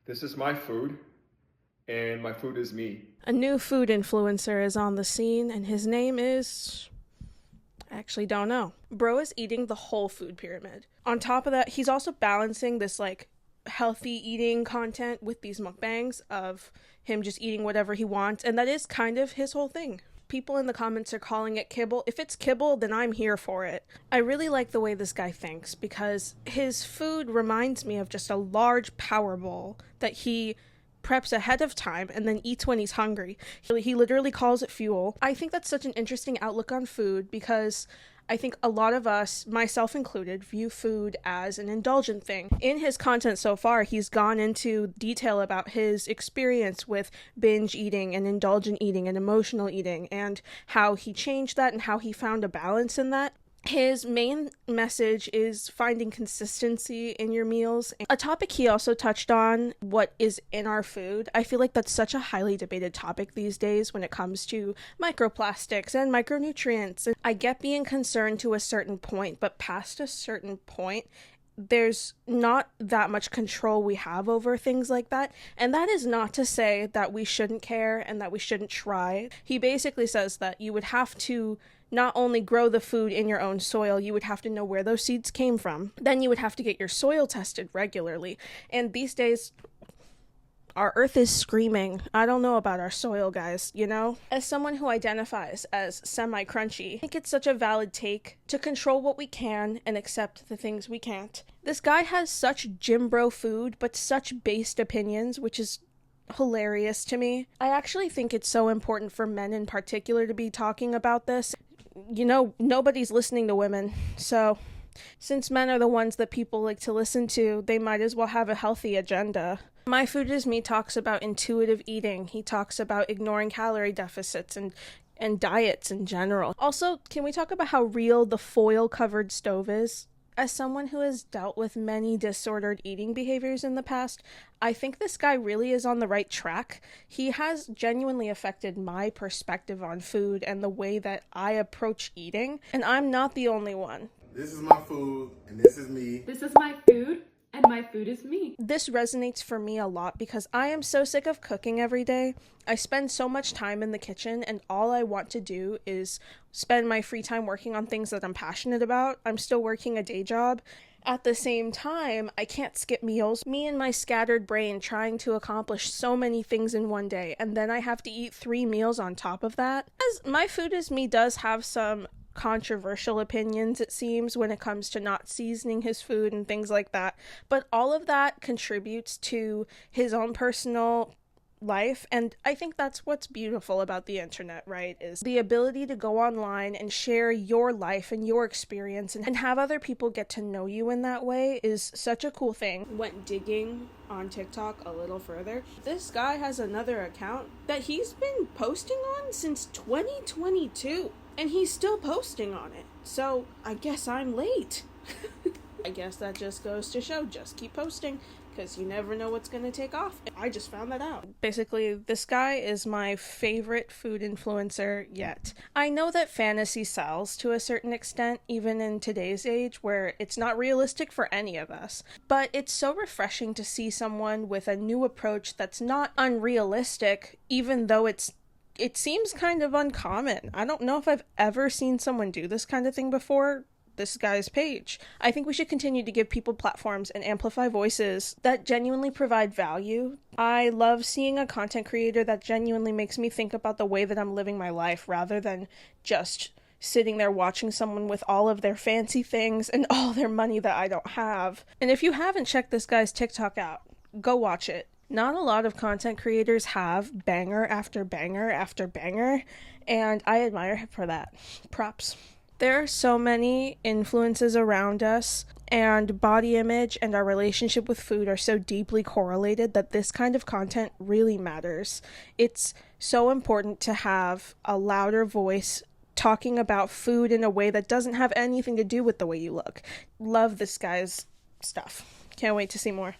This is my food, and my food is me. A new food influencer is on the scene, and his name is... I actually don't know. Bro is eating the whole food pyramid. On top of that, he's also balancing this, healthy eating content with these mukbangs of him just eating whatever he wants, and that is kind of his whole thing. People in the comments are calling it kibble. If it's kibble, then I'm here for it. I really like the way this guy thinks because his food reminds me of just a large power bowl that he preps ahead of time and then eats when he's hungry. He literally calls it fuel. I think that's such an interesting outlook on food because I think a lot of us, myself included, view food as an indulgent thing. In his content so far, he's gone into detail about his experience with binge eating and indulgent eating and emotional eating and how he changed that and how he found a balance in that. His main message is finding consistency in your meals. A topic he also touched on, what is in our food. I feel like that's such a highly debated topic these days when it comes to microplastics and micronutrients. And I get being concerned to a certain point, but past a certain point, there's not that much control we have over things like that. And that is not to say that we shouldn't care and that we shouldn't try. He basically says that you would have to not only grow the food in your own soil, you would have to know where those seeds came from. Then you would have to get your soil tested regularly. And these days, our earth is screaming. I don't know about our soil, guys, you know? As someone who identifies as semi-crunchy, I think it's such a valid take to control what we can and accept the things we can't. This guy has such gym bro food, but such based opinions, which is hilarious to me. I actually think it's so important for men in particular to be talking about this. You know, nobody's listening to women, so since men are the ones that people like to listen to, they might as well have a healthy agenda. My Food Is Me talks about intuitive eating. He talks about ignoring calorie deficits and diets in general. Also, can we talk about how real the foil-covered stove is? As someone who has dealt with many disordered eating behaviors in the past, I think this guy really is on the right track. He has genuinely affected my perspective on food and the way that I approach eating, and I'm not the only one. This is my food, and this is me. This is my food, and my food is me. This resonates for me a lot because I am so sick of cooking every day. I spend so much time in the kitchen, and all I want to do is spend my free time working on things that I'm passionate about. I'm still working a day job. At the same time, I can't skip meals. Me and my scattered brain trying to accomplish so many things in one day, and then I have to eat 3 meals on top of that. As My Food Is Me does have some controversial opinions, it seems, when it comes to not seasoning his food and things like that, but all of that contributes to his own personal life, and I think that's what's beautiful about the internet, right, is the ability to go online and share your life and your experience and have other people get to know you in that way is such a cool thing. Went digging on TikTok a little further. This guy has another account that he's been posting on since 2022. And he's still posting on it. So I guess I'm late. I guess that just goes to show, just keep posting, because you never know what's going to take off. I just found that out. Basically, this guy is my favorite food influencer yet. I know that fantasy sells to a certain extent, even in today's age, where it's not realistic for any of us. But it's so refreshing to see someone with a new approach that's not unrealistic, even though it seems kind of uncommon. I don't know if I've ever seen someone do this kind of thing before. This guy's page. I think we should continue to give people platforms and amplify voices that genuinely provide value. I love seeing a content creator that genuinely makes me think about the way that I'm living my life rather than just sitting there watching someone with all of their fancy things and all their money that I don't have. And if you haven't checked this guy's TikTok out, go watch it. Not a lot of content creators have banger after banger after banger, and I admire him for that. Props. There are so many influences around us, and body image and our relationship with food are so deeply correlated that this kind of content really matters. It's so important to have a louder voice talking about food in a way that doesn't have anything to do with the way you look. Love this guy's stuff. Can't wait to see more.